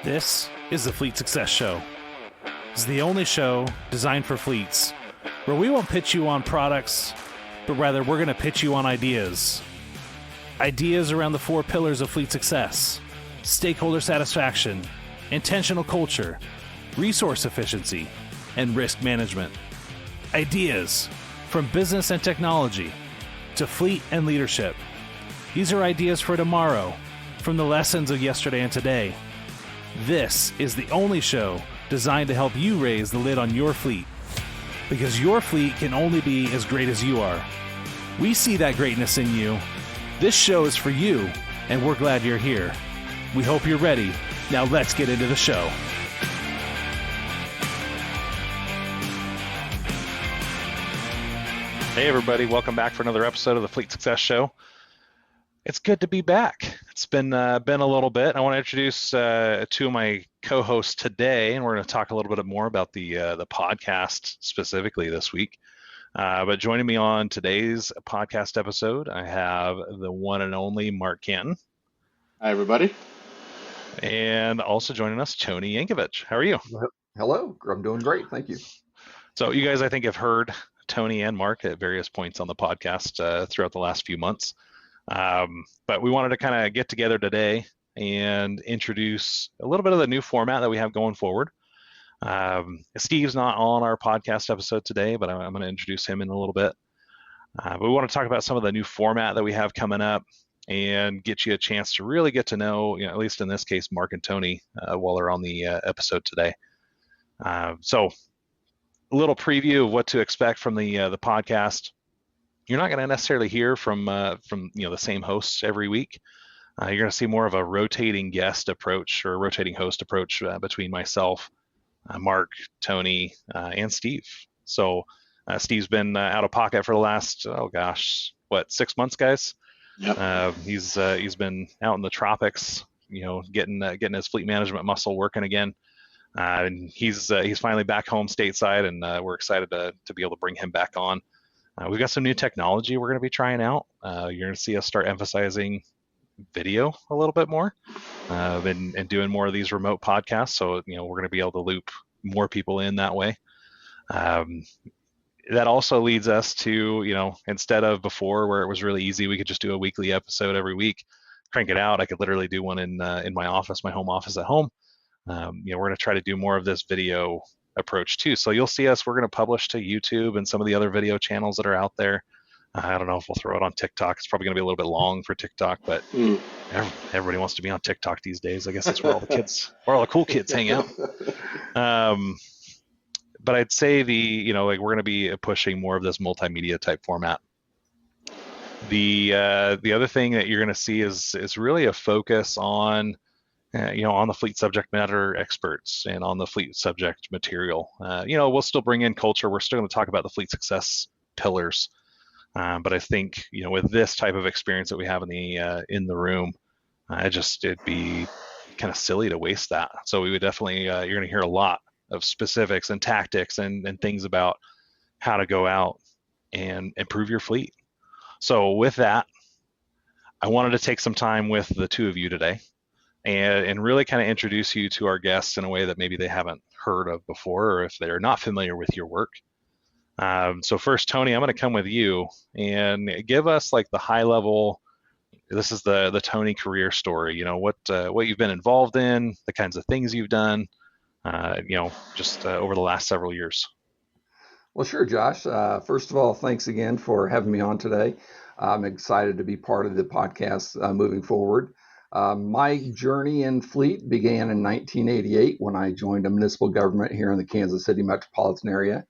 This is the Fleet Success Show. This is the only show designed for fleets where we won't pitch you on products, but rather we're going to pitch you on ideas. Ideas around the 4 pillars of fleet success: stakeholder satisfaction, intentional culture, resource efficiency, and risk management. Ideas from business and technology to fleet and leadership. These are ideas for tomorrow, from the lessons of yesterday and today. This is the only show designed to help you raise the lid on your fleet, because your fleet can only be as great as you are. We see that greatness in you. This show is for you, and we're glad you're here. We hope you're ready. Now let's get into the show. Hey everybody, welcome back for another episode of the Fleet Success Show. It's good to be back. It's been a little bit. I want to introduce 2 of my co-hosts today, and we're going to talk a little bit more about the podcast specifically this week. But joining me on today's podcast episode, I have the one and only Marc Canton. Hi, everybody. And also joining us, Tony Yankovich. How are you? Hello. I'm doing great. Thank you. So you guys, I think, have heard Tony and Marc at various points on the podcast throughout the last few months. But we wanted to kind of get together today and introduce a little bit of the new format that we have going forward. Steve's not on our podcast episode today, but I'm going to introduce him in a little bit. But we want to talk about some of the new format that we have coming up and get you a chance to really get to know, at least in this case, Marc and Tony while they're on the episode today. So a little preview of what to expect from the podcast. You're not going to necessarily hear from the same hosts every week. You're going to see more of a rotating guest approach or rotating host approach between myself, Marc, Tony, and Steve. So Steve's been out of pocket for the last 6 months, guys. Yep. He's been out in the tropics, getting his fleet management muscle working again. And he's finally back home stateside, and we're excited to be able to bring him back on. We've got some new technology we're going to be trying out. You're going to see us start emphasizing video a little bit more and doing more of these remote podcasts. So, we're going to be able to loop more people in that way. That also leads us to, instead of before where it was really easy, we could just do a weekly episode every week, crank it out. I could literally do one in my office, my home office at home. We're going to try to do more of this video approach too. So you'll see us, we're going to publish to YouTube and some of the other video channels that are out there. I don't know if we'll throw it on TikTok. It's probably going to be a little bit long for TikTok, but everybody wants to be on TikTok these days. I guess that's where all the cool kids hang out. But I'd say we're going to be pushing more of this multimedia type format. The other thing that you're going to see is really a focus on on the fleet subject matter experts and on the fleet subject material. We'll still bring in culture. We're still going to talk about the fleet success pillars. But I think, with this type of experience that we have in the room, it'd be kind of silly to waste that. So we would definitely, you're going to hear a lot of specifics and tactics and things about how to go out and improve your fleet. So with that, I wanted to take some time with the 2 of you today and really kind of introduce you to our guests in a way that maybe they haven't heard of before, or if they're not familiar with your work. So first, Tony, I'm going to come with you and give us like the high level. This is the Tony career story. What you've been involved in, the kinds of things you've done, over the last several years. Well, sure, Josh. First of all, thanks again for having me on today. I'm excited to be part of the podcast moving forward. My journey in fleet began in 1988 when I joined a municipal government here in the Kansas City metropolitan area.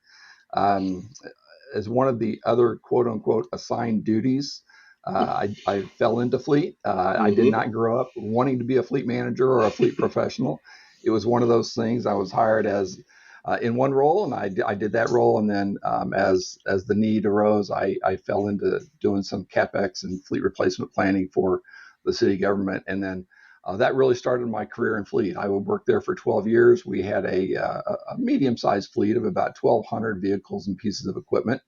As one of the other quote unquote assigned duties, I fell into fleet. I did not grow up wanting to be a fleet manager or a fleet professional. It was one of those things. I was hired as in one role, and I did that role. And then as the need arose, I fell into doing some CapEx and fleet replacement planning for the city government. And then that really started my career in fleet. I worked there for 12 years. We had a medium-sized fleet of about 1,200 vehicles and pieces of equipment,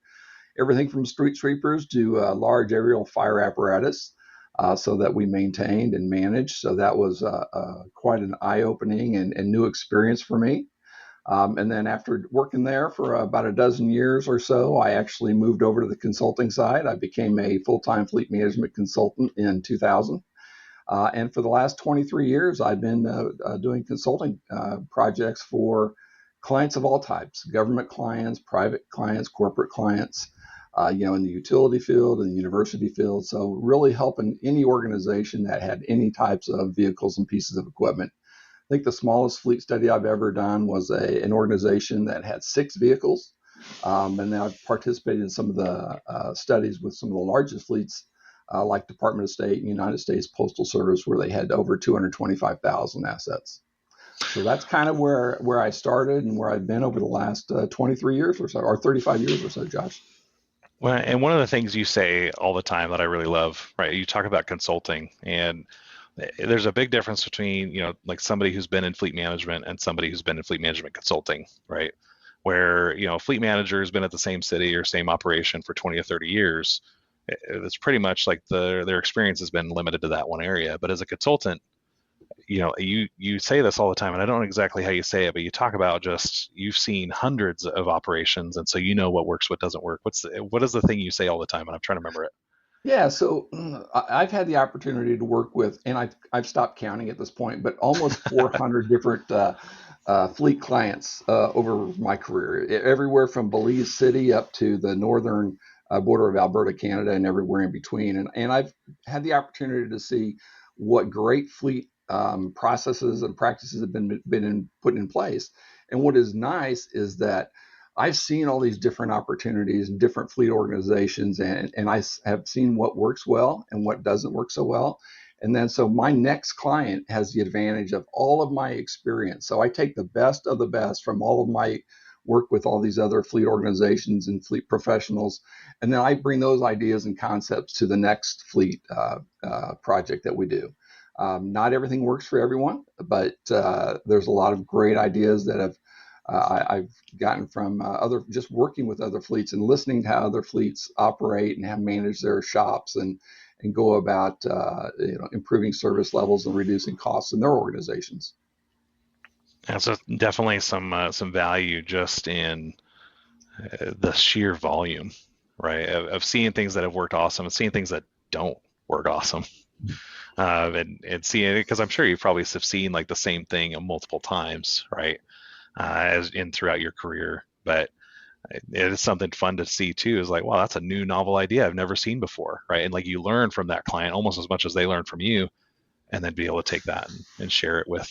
everything from street sweepers to large aerial fire apparatus. so that we maintained and managed. So that was quite an eye-opening and new experience for me. And then after working there for about a dozen years or so, I actually moved over to the consulting side. I became a full-time fleet management consultant in 2000. And for the last 23 years, I've been doing consulting projects for clients of all types: government clients, private clients, corporate clients, in the utility field and the university field. So really helping any organization that had any types of vehicles and pieces of equipment. I think the smallest fleet study I've ever done was an organization that had 6 vehicles. And then I've participated in some of the studies with some of the largest fleets, like Department of State and United States Postal Service, where they had over 225,000 assets. So that's kind of where I started and where I've been over the last 23 years or so, or 35 years or so, Josh. Well, and one of the things you say all the time that I really love, right? You talk about consulting, and there's a big difference between, like somebody who's been in fleet management and somebody who's been in fleet management consulting, right? Where, a fleet manager has been at the same city or same operation for 20 or 30 years. It's pretty much like their experience has been limited to that one area. But as a consultant, you say this all the time, and I don't know exactly how you say it, but you talk about just you've seen hundreds of operations, and so you know what works, what doesn't work. What is the thing you say all the time? And I'm trying to remember it. Yeah, so I've had the opportunity to work with, and I've stopped counting at this point, but almost 400 different fleet clients over my career, everywhere from Belize City up to the northern border of Alberta, Canada, and everywhere in between. And I've had the opportunity to see what great fleet processes and practices have been put in place. And what is nice is that I've seen all these different opportunities and different fleet organizations, and I have seen what works well and what doesn't work so well. And then so my next client has the advantage of all of my experience. So I take the best of the best from all of my work with all these other fleet organizations and fleet professionals, and then I bring those ideas and concepts to the next fleet project that we do. Not everything works for everyone, but there's a lot of great ideas that I've gotten from just working with other fleets and listening to how other fleets operate and have managed their shops and go about improving service levels and reducing costs in their organizations. And so definitely some value just in the sheer volume, right? Of seeing things that have worked awesome and seeing things that don't work awesome. And seeing it, because I'm sure you've probably have seen like the same thing multiple times, right? As in throughout your career, but it is something fun to see too. Is like, wow, that's a new novel idea I've never seen before, right? And like you learn from that client almost as much as they learn from you, and then be able to take that and share it with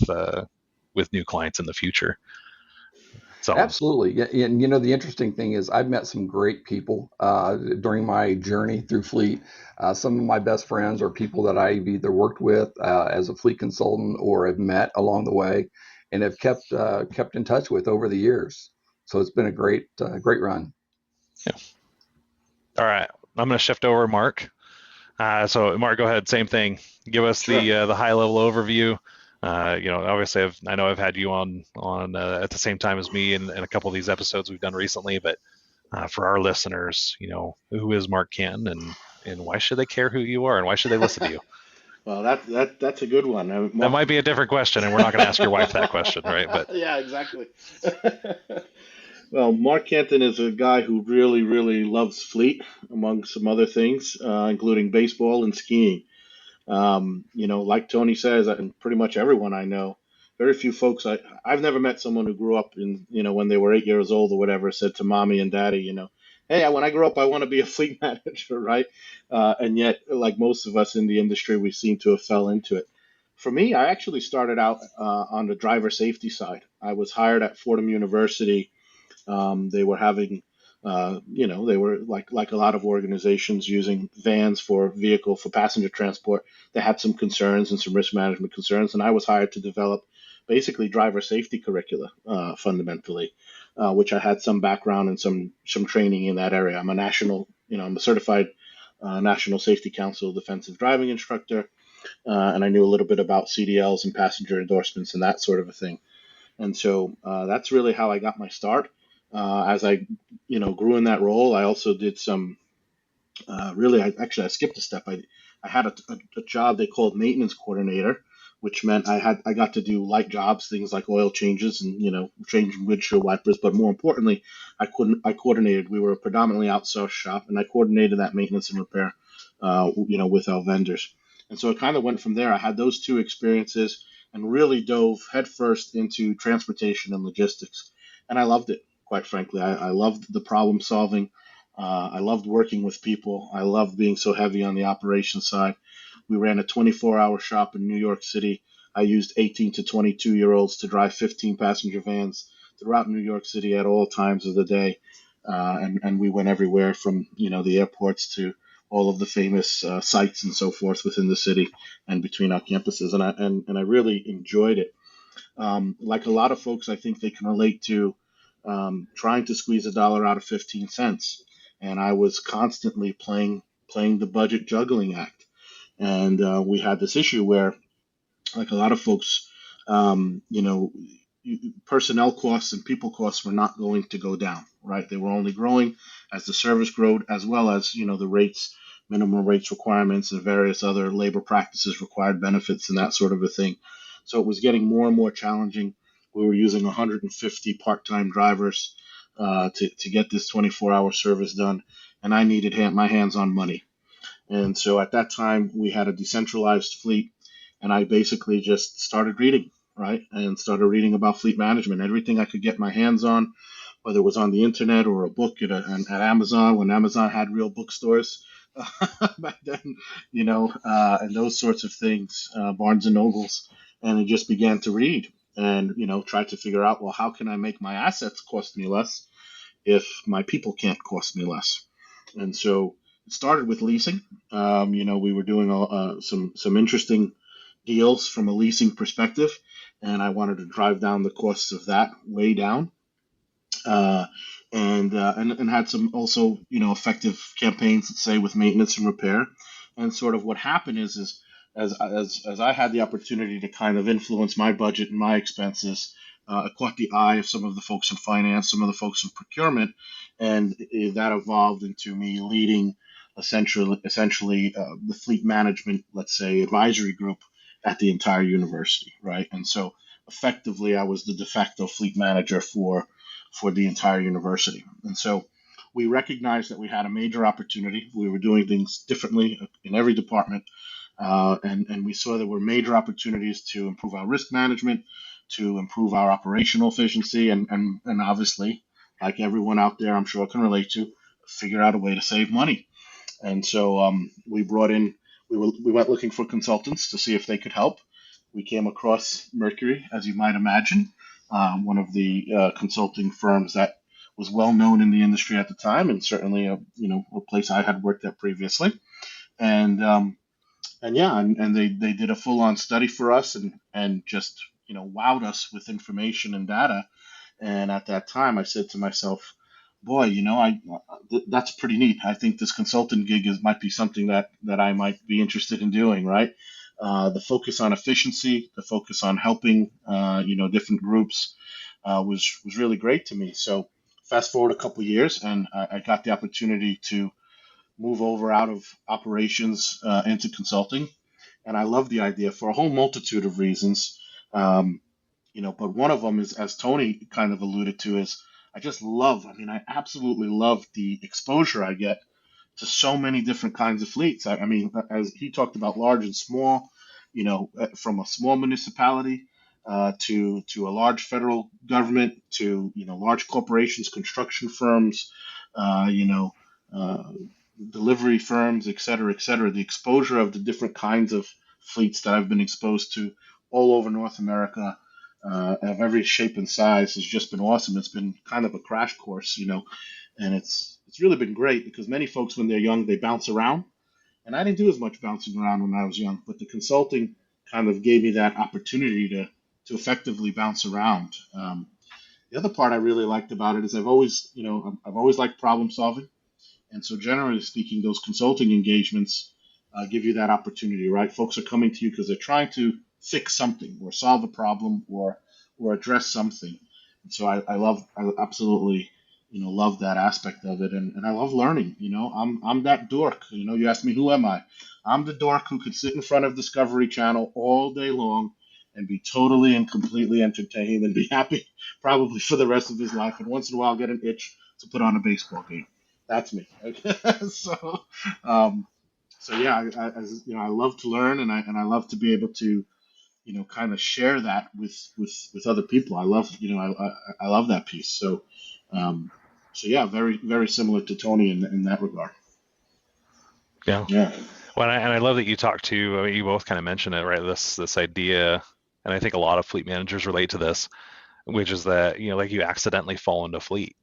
new clients in the future. So Absolutely. Yeah, and the interesting thing is I've met some great people during my journey through fleet. Some of my best friends are people that I've either worked with as a fleet consultant or have met along the way and have kept in touch with over the years. So it's been a great run. yeah. All right, I'm going to shift over, Mark. So Mark, go ahead. Same thing. Give us Sure. the high level overview. Obviously, I know I've had you on at the same time as me in a couple of these episodes we've done recently. But for our listeners, who is Marc Canton, and why should they care who you are, and why should they listen to you? Well, that's a good one. That might be a different question, and we're not going to ask your wife that question, right? But Yeah, exactly. Well, Marc Canton is a guy who really, really loves fleet, among some other things, including baseball and skiing. Like Tony says, and pretty much everyone I know, very few folks. I've never met someone who grew up in, when they were 8 years old or whatever, said to mommy and daddy, hey, when I grow up, I want to be a fleet manager, right? And yet, like most of us in the industry, we seem to have fell into it. For me, I actually started out on the driver safety side. I was hired at Fordham University. They were having, they were like a lot of organizations using vans for passenger transport. They had some concerns and some risk management concerns, and I was hired to develop basically driver safety curricula, fundamentally, which I had some background and some training in that area. I'm a certified National Safety Council defensive driving instructor, and I knew a little bit about CDLs and passenger endorsements and that sort of a thing. And so that's really how I got my start. As I, grew in that role, I also did some. I skipped a step. I I had a job they called maintenance coordinator, which meant I got to do light jobs, things like oil changes and changing windshield wipers. But more importantly, I coordinated. We were a predominantly outsourced shop, and I coordinated that maintenance and repair, with our vendors. And so it kind of went from there. I had those two experiences and really dove headfirst into transportation and logistics, and I loved it. Quite frankly, I loved the problem solving. I loved working with people. I loved being so heavy on the operations side. We ran a 24-hour shop in New York City. I used 18 to 22-year-olds to drive 15 passenger vans throughout New York City at all times of the day. And we went everywhere from, the airports to all of the famous sites and so forth within the city and between our campuses. And I really enjoyed it. Like a lot of folks, I think they can relate to trying to squeeze a dollar out of 15 cents. And I was constantly playing the budget juggling act. And we had this issue where, like a lot of folks, personnel costs and people costs were not going to go down, right? They were only growing as the service growed, as well as, the rates, minimum rates requirements, and various other labor practices, required benefits, and that sort of a thing. So it was getting more and more challenging. We were using 150 part-time drivers to get this 24-hour service done, and I needed my hands on money. And so at that time, we had a decentralized fleet, and I basically just started reading, right? And started reading about fleet management, everything I could get my hands on, whether it was on the internet or a book at Amazon, when Amazon had real bookstores back then, and those sorts of things, Barnes and Nobles. And I just began to read and, try to figure out, well, how can I make my assets cost me less if my people can't cost me less? And so it started with leasing. We were doing some interesting deals from a leasing perspective, and I wanted to drive down the costs of that way down. And had some also effective campaigns, let's say, with maintenance and repair. And sort of what happened is as I had the opportunity to kind of influence my budget and my expenses, it caught the eye of some of the folks in finance, some of the folks in procurement, and that evolved into me leading essentially the fleet management, let's say, advisory group at the entire university, right? And so effectively, I was the de facto fleet manager for the entire university. And so we recognized that we had a major opportunity. We were doing things differently in every department. And we saw there were major opportunities to improve our risk management, to improve our operational efficiency, and obviously, like everyone out there, I'm sure can relate to, figure out a way to save money. And so we went looking for consultants to see if they could help. We came across Mercury, as you might imagine, one of the consulting firms that was well known in the industry at the time, and certainly a place I had worked at previously. And they did a full on study for us and just wowed us with information and data. And at that time, I said to myself, boy, that's pretty neat. I think this consultant gig might be something that I might be interested in doing, right? The focus on efficiency, the focus on helping, different groups was really great to me. So fast forward a couple of years, and I got the opportunity to move over out of operations into consulting, and I love the idea for a whole multitude of reasons. But one of them is, as Tony kind of alluded to, is I absolutely love the exposure I get to so many different kinds of fleets. I mean, as he talked about large and small, from a small municipality to a large federal government to, large corporations, construction firms, uh, you know, uh, delivery firms, et cetera, et cetera. The exposure of the different kinds of fleets that I've been exposed to all over North America, of every shape and size, has just been awesome. It's been kind of a crash course, and it's really been great because many folks, when they're young, they bounce around, and I didn't do as much bouncing around when I was young, but the consulting kind of gave me that opportunity to effectively bounce around. The other part I really liked about it is I've always liked problem solving, and so generally speaking, those consulting engagements give you that opportunity, right? Folks are coming to you because they're trying to fix something or solve a problem or address something. And so I absolutely love that aspect of it, and I love learning. I'm that dork. You asked me who am I? I'm the dork who could sit in front of Discovery Channel all day long and be totally and completely entertained and be happy probably for the rest of his life, and once in a while get an itch to put on a baseball game. That's me. so, um, so yeah, I love to learn, and I love to be able to kind of share that with other people. I love, I love that piece. Um, so yeah, very very similar to Tony in that regard. Yeah. Yeah. Well, and I love that you talked to. I mean, you both kind of mentioned it, right? This idea, and I think a lot of fleet managers relate to this, which is that like you accidentally fall into fleet,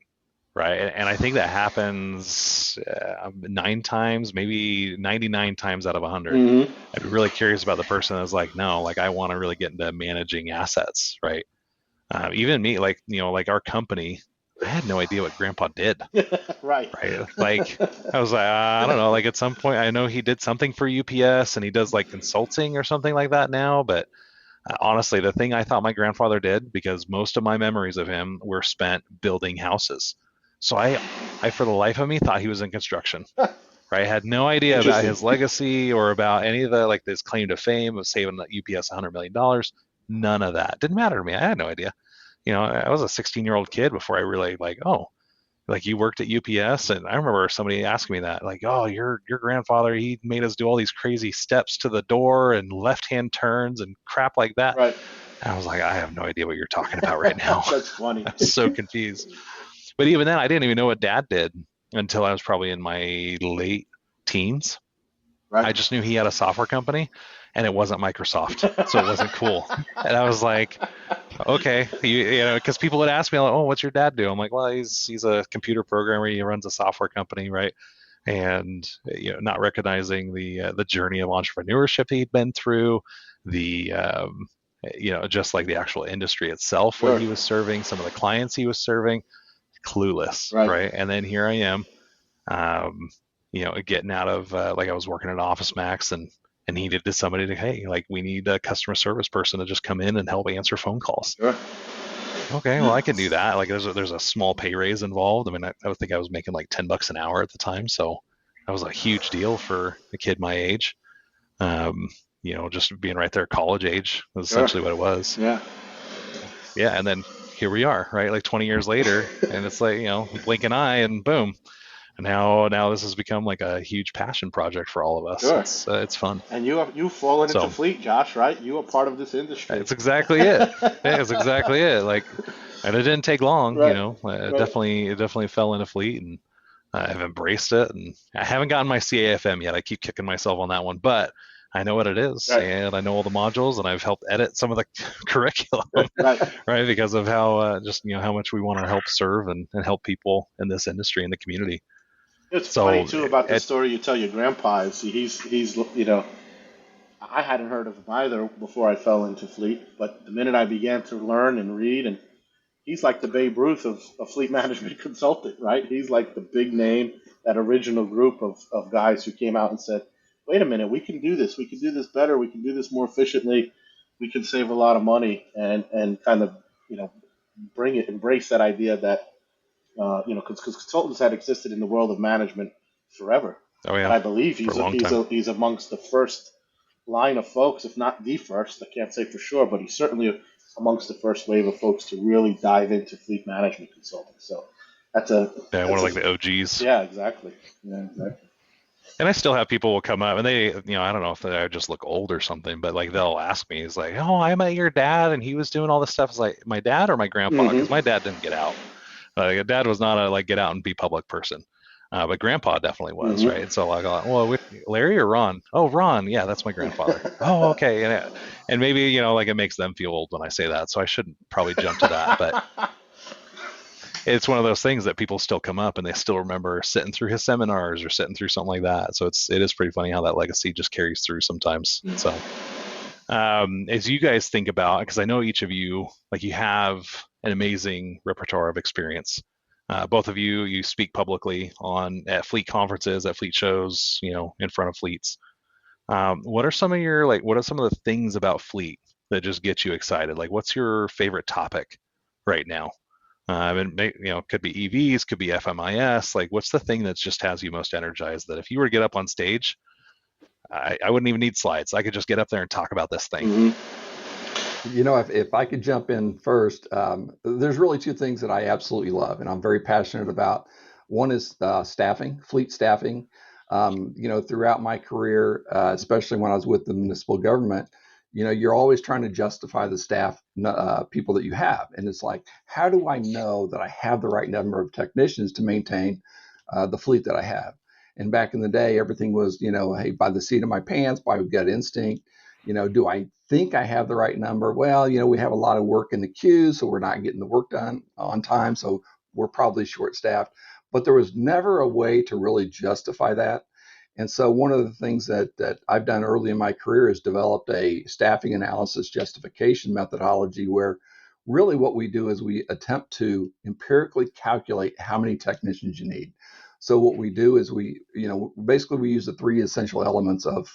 right? And I think that happens 9 times, maybe 99 times out of 100. Hmm. I'd be really curious about the person that's like, no, like I want to really get into managing assets, right? Even me, like like our company, I had no idea what Grandpa did, Right. right? Like I was like, I don't know. Like at some point, I know he did something for UPS, and he does like consulting or something like that now. But honestly, the thing I thought my grandfather did, because most of my memories of him were spent building houses. So I for the life of me thought he was in construction. Right, I had no idea about Interesting. his legacy or about any of the like this claim to fame of saving the UPS $100 million. None of that didn't matter to me. I had no idea. I was a 16-year-old kid before I really like, oh, like you worked at UPS, and I remember somebody asking me that, like, oh, your grandfather, he made us do all these crazy steps to the door and left-hand turns and crap like that. Right. And I was like, I have no idea what you're talking about right now. That's funny. I was so confused. But even then, I didn't even know what Dad did until I was probably in my late teens. Right. I just knew he had a software company, and it wasn't Microsoft, so it wasn't cool. And I was like, okay, because people would ask me, like, oh, what's your dad do? I'm like, well, he's a computer programmer. He runs a software company, right? And not recognizing the journey of entrepreneurship he'd been through, the just like the actual industry itself, what Sure. he was serving, some of the clients he was serving, clueless, Right. right? And then here I am, um, getting out of like I was working at Office Max and needed to somebody to, hey, like we need a customer service person to just come in and help answer phone calls. Sure. Okay, well I can do that. Like there's a small pay raise involved. I mean, I would think I was making like $10 an hour at the time, so that was a huge deal for a kid my age. Um, just being right there, college age was Sure. essentially what it was. Yeah. Yeah, and then here we are, right? Like 20 years later, and it's like blink an eye, and boom. And now this has become like a huge passion project for all of us. Sure. It's fun. And you've fallen into So fleet, Josh, right? You are part of this industry. it's exactly it. Yeah, it's exactly it. Like, and it didn't take long. Right. Right. It definitely fell into fleet, and I've embraced it. And I haven't gotten my CAFM yet. I keep kicking myself on that one, but I know what it is, Right. and I know all the modules, and I've helped edit some of the curriculum, Right. right? Because of how just how much we want to help serve and help people in this industry and the community. It's funny So too about the story you tell your grandpa. Is he's I hadn't heard of him either before I fell into fleet, but the minute I began to learn and read, and he's like the Babe Ruth of fleet management consultant, right? He's like the big name, that original group of guys who came out and said, wait a minute, we can do this. We can do this better. We can do this more efficiently. We can save a lot of money and kind of, embrace that idea that, because consultants had existed in the world of management forever. oh And yeah, I believe for a long time. he's amongst the first line of folks, if not the first. I can't say for sure, but he's certainly amongst the first wave of folks to really dive into fleet management consulting. So that's a Yeah, one that's of a like the OGs. yeah, exactly. Yeah, exactly. And I still have people will come up and they, I don't know if they just look old or something, but like they'll ask me, it's like, oh, I met your dad and he was doing all this stuff. It's like my dad or my grandpa, Hmm. because my dad didn't get out. Dad was not a like get out and be public person, but grandpa definitely was, Hmm. right? So like, well, Larry or Ron? Oh, Ron, yeah, that's my grandfather. Oh, okay, and maybe like it makes them feel old when I say that, so I shouldn't probably jump to that, but it's one of those things that people still come up and they still remember sitting through his seminars or sitting through something like that. So it is pretty funny how that legacy just carries through sometimes. So as you guys think about, because I know each of you, like you have an amazing repertoire of experience. Both of you speak publicly at fleet conferences, at fleet shows, in front of fleets. What are some of your what are some of the things about fleet that just get you excited? Like, what's your favorite topic right now? And could be EVs, could be FMIS. Like, what's the thing that just has you most energized? That if you were to get up on stage, I wouldn't even need slides. I could just get up there and talk about this thing. If I could jump in first, there's really two things that I absolutely love and I'm very passionate about. One is staffing, fleet staffing. Throughout my career, especially when I was with the municipal government, you're always trying to justify the staff people that you have. And it's like, how do I know that I have the right number of technicians to maintain the fleet that I have? And back in the day, everything was, hey, by the seat of my pants, by gut instinct. Do I think I have the right number? Well, we have a lot of work in the queue, so we're not getting the work done on time. So we're probably short staffed. But there was never a way to really justify that. And so one of the things that I've done early in my career is developed a staffing analysis justification methodology where really what we do is we attempt to empirically calculate how many technicians you need. So what we do is basically we use the three essential elements of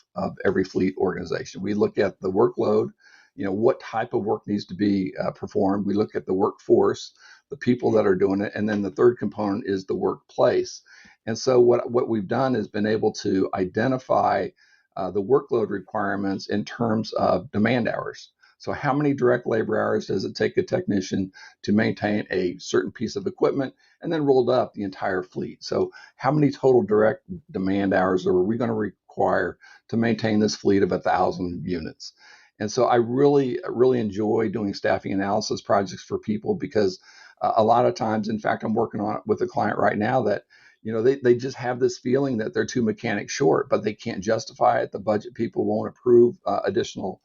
every fleet organization. We look at the workload, what type of work needs to be performed. We look at the workforce, the people that are doing it, and then the third component is the workplace. And so what we've done is been able to identify the workload requirements in terms of demand hours. So how many direct labor hours does it take a technician to maintain a certain piece of equipment, and then rolled up the entire fleet? So how many total direct demand hours are we going to require to maintain this fleet of 1,000 units? And so I really, really enjoy doing staffing analysis projects for people because a lot of times, in fact, I'm working on it with a client right now that they just have this feeling that they're two mechanics short, but they can't justify it. The budget people won't approve additional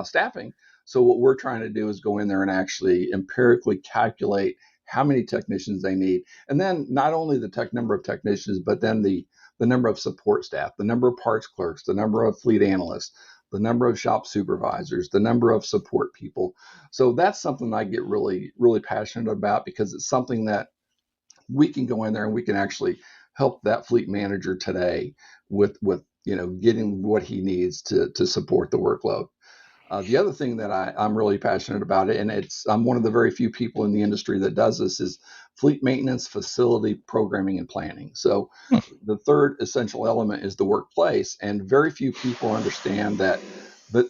staffing. So what we're trying to do is go in there and actually empirically calculate how many technicians they need. And then not only the number of technicians, but then the number of support staff, the number of parts clerks, the number of fleet analysts, the number of shop supervisors, the number of support people. So that's something I get really, really passionate about because it's something that we can go in there and we can actually help that fleet manager today with getting what he needs to support the workload. The other thing that I'm really passionate about it, and I'm one of the very few people in the industry that does this, is fleet maintenance, facility programming, and planning. So the third essential element is the workplace, and very few people understand that. But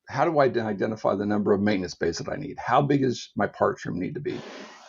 how do I identify the number of maintenance bays that I need? How big does my parts room need to be?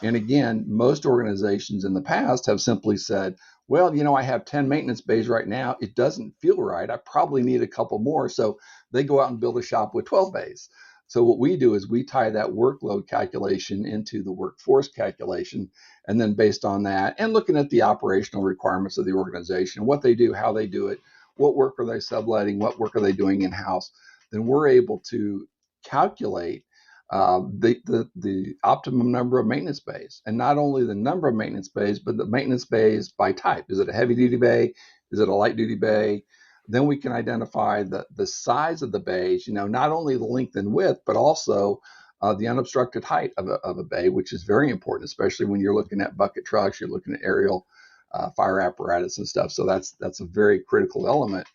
And again, most organizations in the past have simply said, well, I have 10 maintenance bays right now. It doesn't feel right. I probably need a couple more. So they go out and build a shop with 12 bays. So what we do is we tie that workload calculation into the workforce calculation. And then based on that and looking at the operational requirements of the organization, what they do, how they do it, what work are they subletting, what work are they doing in-house, then we're able to calculate the optimum number of maintenance bays, and not only the number of maintenance bays, but the maintenance bays by type. Is it a heavy duty bay? Is it a light duty bay? Then we can identify the size of the bays, not only the length and width, but also the unobstructed height of a bay, which is very important, especially when you're looking at bucket trucks, you're looking at aerial fire apparatus and stuff. So that's a very critical element.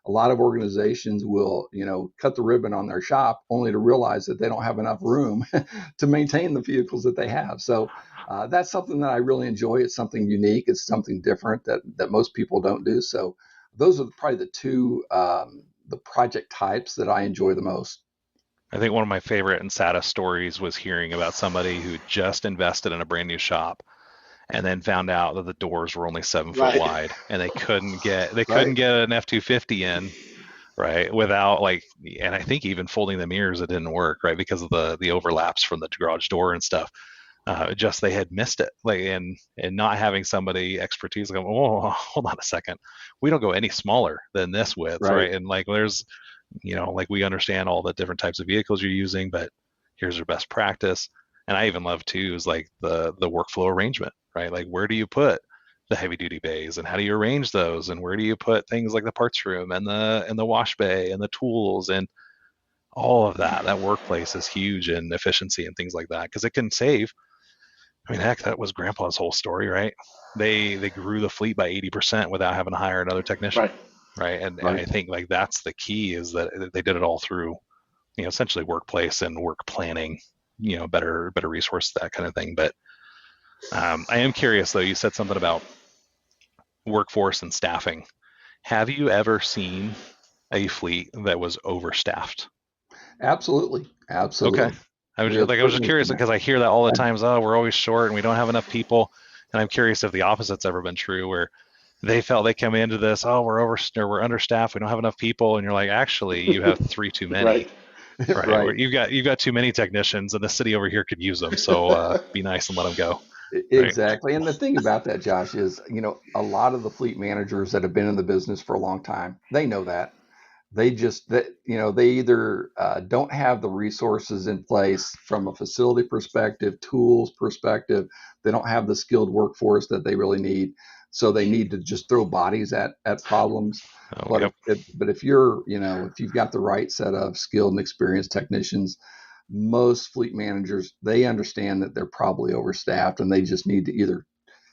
A lot of organizations will, cut the ribbon on their shop only to realize that they don't have enough room to maintain the vehicles that they have. So that's something that I really enjoy. It's something unique. It's something different that most people don't do. So those are probably the two the project types that I enjoy the most. I think one of my favorite and saddest stories was hearing about somebody who just invested in a brand new shop and then found out that the doors were only 7 foot wide and they couldn't get an F-250 in, right, without and I think even folding the mirrors, it didn't work, right, because of the overlaps from the garage door and stuff. Just they had missed it, and not having somebody expertise go, oh, hold on a second, we don't go any smaller than this width, right? And there's we understand all the different types of vehicles you're using, but here's your best practice. And I even love too is the workflow arrangement, right? Like, where do you put the heavy duty bays and how do you arrange those, and where do you put things like the parts room and the wash bay and the tools and all of that workplace is huge in efficiency and things like that, because it can save. I mean, heck, that was Grandpa's whole story, right? They grew the fleet by 80% without having to hire another technician, right? And I think that's the key, is that they did it all through, essentially workplace and work planning, better resource, that kind of thing. But I am curious though. You said something about workforce and staffing. Have you ever seen a fleet that was overstaffed? Absolutely, Okay. absolutely. We have I was just certainly curious seen that. because I hear that all the time. Oh, we're always short and we don't have enough people. And I'm curious if the opposite's ever been true, where they felt they come into this, oh, we're understaffed, we don't have enough people, and you're like, actually, you have three too many, Right. right? Where Right. you've got too many technicians, and the city over here could use them. So be nice and let them go, right? Exactly. And the thing about that, Josh, is, a lot of the fleet managers that have been in the business for a long time, they know that. They either don't have the resources in place from a facility perspective, tools perspective. They don't have the skilled workforce that they really need. So they need to just throw bodies at problems. Oh, But yep. if if you've got the right set of skilled and experienced technicians, most fleet managers, they understand that they're probably overstaffed and they just need to either,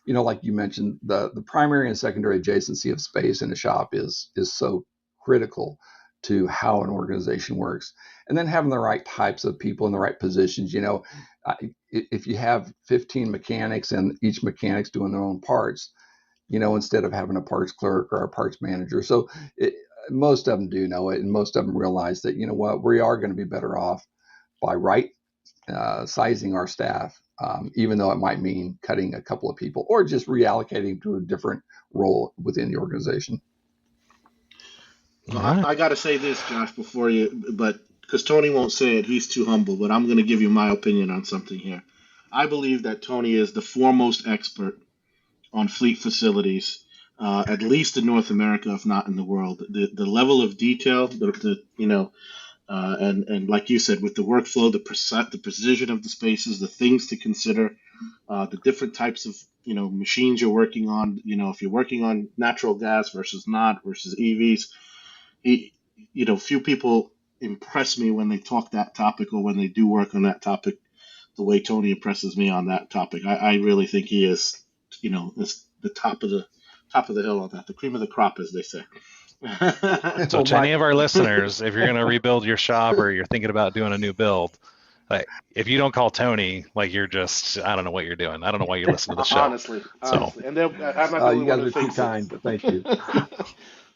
like you mentioned, the primary and secondary adjacency of space in a shop is so critical to how an organization works. And then having the right types of people in the right positions. If you have 15 mechanics and each mechanic's doing their own parts, instead of having a parts clerk or a parts manager. So most of them do know it, and most of them realize that, we are going to be better off by sizing our staff, even though it might mean cutting a couple of people or just reallocating to a different role within the organization. All Well, right. I got to say this, Josh, before you, but because Tony won't say it, he's too humble. But I'm going to give you my opinion on something here. I believe that Tony is the foremost expert on fleet facilities, at least in North America, if not in the world. The level of detail, and like you said, with the workflow, the precision of the spaces, the things to consider, the different types of machines you're working on. If you're working on natural gas versus not versus EVs, he, few people impress me when they talk that topic or when they do work on that topic the way Tony impresses me on that topic. I really think he is the top of the hill on that, the cream of the crop, as they say. So Well, to any my of our listeners, if you're going to rebuild your shop or you're thinking about doing a new build, if you don't call Tony, like you're just, I don't know what you're doing. I don't know why you listen to the show. honestly, So honestly, and I'm not the only you one guys who are too thinks it. kind, but thank you.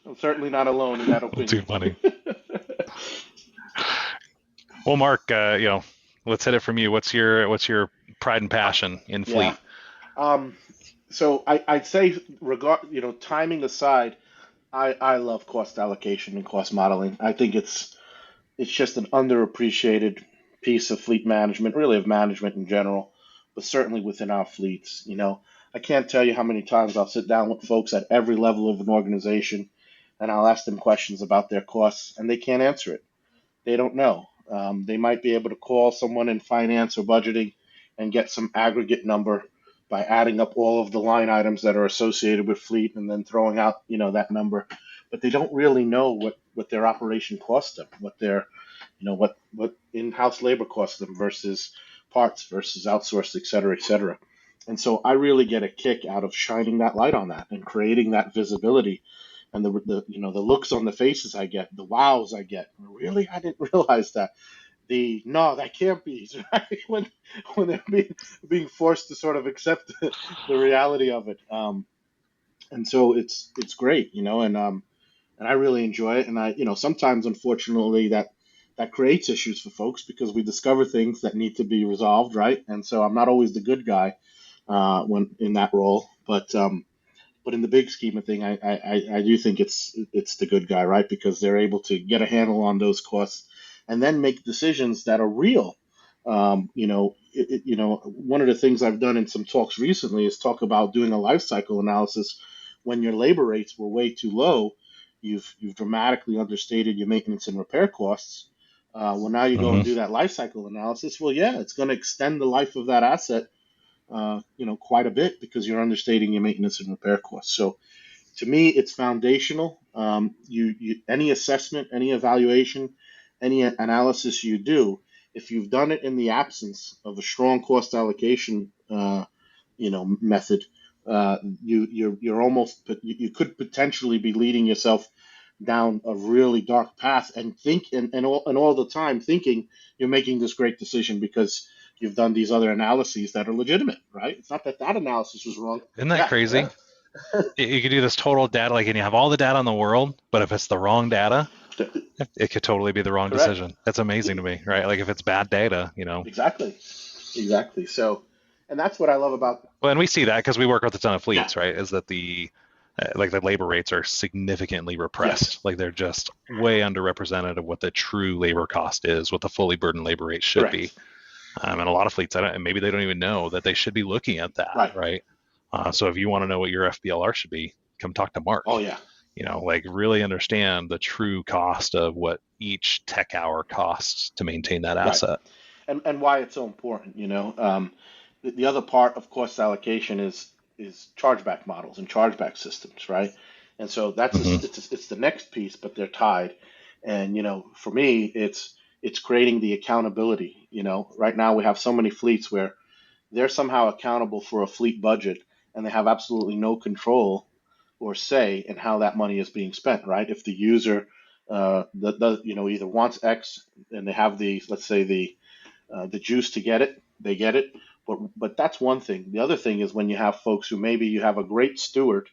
I'm certainly not alone in that too opinion. funny. Well, Mark, let's hit it from you. What's your pride and passion in Yeah. fleet? Um, so I'd say, timing aside, I love cost allocation and cost modeling. I think it's just an underappreciated piece of fleet management, really of management in general, but certainly within our fleets. I can't tell you how many times I'll sit down with folks at every level of an organization and I'll ask them questions about their costs and they can't answer it. They don't know. They might be able to call someone in finance or budgeting and get some aggregate number by adding up all of the line items that are associated with fleet and then throwing out, that number. But they don't really know what their operation costs them, what in-house labor costs them versus parts versus outsourced, et cetera, et cetera. And so I really get a kick out of shining that light on that and creating that visibility and the looks on the faces I get, the wows I get. Really, I didn't realize that. The no, that can't be right when they're being forced to sort of accept the reality of it. And so it's great, and I really enjoy it. And sometimes unfortunately that creates issues for folks because we discover things that need to be resolved, right? And so I'm not always the good guy when in that role, but in the big scheme of thing, I do think it's the good guy, right? Because they're able to get a handle on those costs and then make decisions that are real. One of the things I've done in some talks recently is talk about doing a life cycle analysis. When your labor rates were way too low, you've dramatically understated your maintenance and repair costs. Well, now you go and Hmm. do that life cycle analysis. Well, yeah, it's going to extend the life of that asset quite a bit because you're understating your maintenance and repair costs. So to me, it's foundational. Any assessment, any evaluation, any analysis you do, if you've done it in the absence of a strong cost allocation, method, you're almost you could potentially be leading yourself down a really dark path and all the time thinking you're making this great decision because you've done these other analyses that are legitimate, right? It's not that analysis was wrong. Isn't that crazy? You could do this total data, and you have all the data in the world, but if it's the wrong data, it could totally be the wrong decision. That's amazing to me, right? Like if it's bad data, Exactly. So, and that's what I love about. Well, and we see that because we work with a ton of fleets, right? Is that the labor rates are significantly repressed. Yes. Like they're just way underrepresented of what the true labor cost is, what the fully burdened labor rate should be. And a lot of fleets, maybe they don't even know that they should be looking at that, right? So if you want to know what your FBLR should be, come talk to Marc. Oh, yeah. Really understand the true cost of what each tech hour costs to maintain that asset. And why it's so important, the other part of cost allocation is chargeback models and chargeback systems, right? And so that's it's the next piece, but they're tied. And for me, it's creating the accountability. Right now we have so many fleets where they're somehow accountable for a fleet budget, and they have absolutely no control or say in how that money is being spent, right? If the user either wants X and they have let's say the juice to get it, they get it. But that's one thing. The other thing is when you have folks who maybe you have a great steward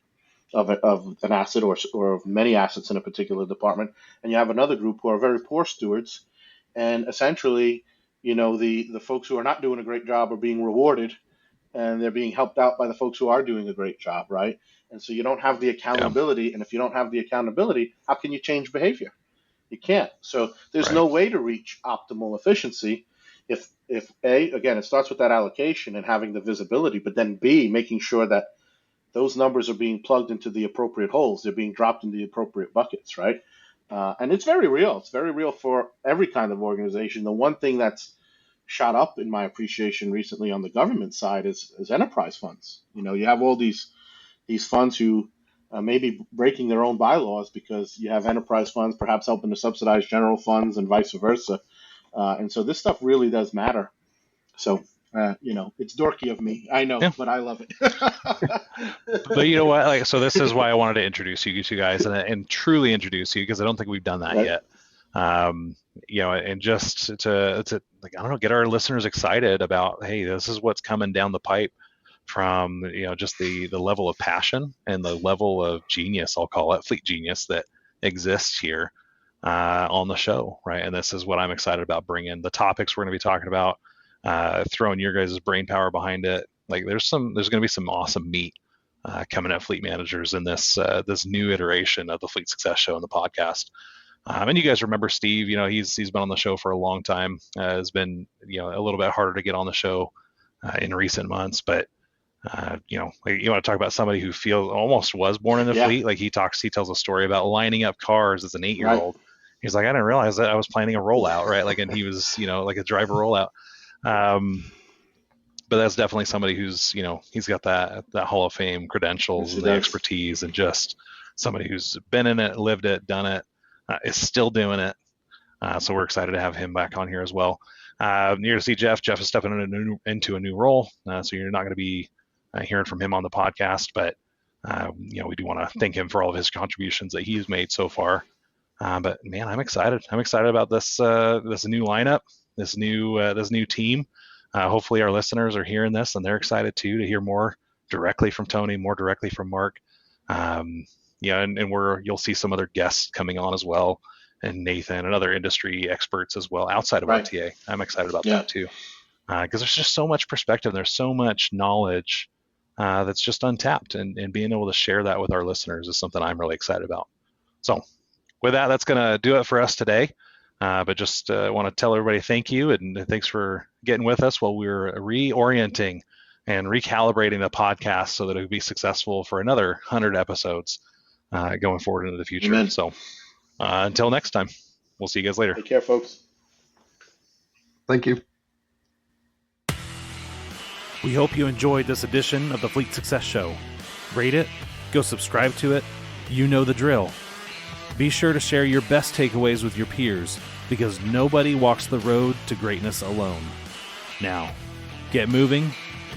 of an asset or of many assets in a particular department, and you have another group who are very poor stewards, and essentially, the folks who are not doing a great job are being rewarded, and they're being helped out by the folks who are doing a great job, right? And so you don't have the accountability, and if you don't have the accountability, how can you change behavior? You can't. So there's no way to reach optimal efficiency if A, again, it starts with that allocation and having the visibility, but then B, making sure that those numbers are being plugged into the appropriate holes. They're being dropped in the appropriate buckets, right? And it's very real. It's very real for every kind of organization. The one thing that's shot up in my appreciation recently on the government side is enterprise funds. You have all these funds who may be breaking their own bylaws because you have enterprise funds perhaps helping to subsidize general funds and vice versa. And so this stuff really does matter. So, it's dorky of me, I know, but I love it. But you know what? So this is why I wanted to introduce you two guys and truly introduce you, because I don't think we've done that yet. And just to get our listeners excited about, hey, this is what's coming down the pipe from, just the level of passion and the level of genius, I'll call it, fleet genius, that exists here on the show, right? And this is what I'm excited about bringing. The topics we're going to be talking about, throwing your guys' brain power behind it. There's going to be some awesome meat coming at fleet managers in this new iteration of the Fleet Success Show and the podcast. And you guys remember Steve? He's been on the show for a long time. Has been a little bit harder to get on the show in recent months, but you want to talk about somebody who almost was born in the fleet. He tells a story about lining up cars as an 8-year-old. Right. He's like, I didn't realize that I was planning a rollout, right? And he was, like a driver rollout. But that's definitely somebody who's, he's got that Hall of Fame credentials and the expertise, and just somebody who's been in it, lived it, done it, is still doing it. So we're excited to have him back on here as well. You're going to see Jeff. Jeff is stepping into a new role. So you're not going to be hearing from him on the podcast, but we do want to thank him for all of his contributions that he's made so far. But man, I'm excited. I'm excited about this new lineup, this new team. Hopefully our listeners are hearing this and they're excited too to hear more directly from Tony, more directly from Marc. And you'll see some other guests coming on as well, and Nathan and other industry experts as well outside of RTA. I'm excited about that too, because there's just so much perspective. There's so much knowledge that's just untapped, and being able to share that with our listeners is something I'm really excited about. So with that, that's going to do it for us today. But just want to tell everybody thank you, and thanks for getting with us while we're reorienting and recalibrating the podcast so that it would be successful for another 100 episodes going forward into the future. Amen. So until next time, we'll see you guys later. Take care, folks. Thank you. We hope you enjoyed this edition of the Fleet Success Show. Rate it, go subscribe to it. You know the drill. Be sure to share your best takeaways with your peers, because nobody walks the road to greatness alone. Now, get moving,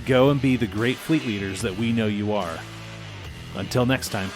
go and be the great fleet leaders that we know you are. Until next time.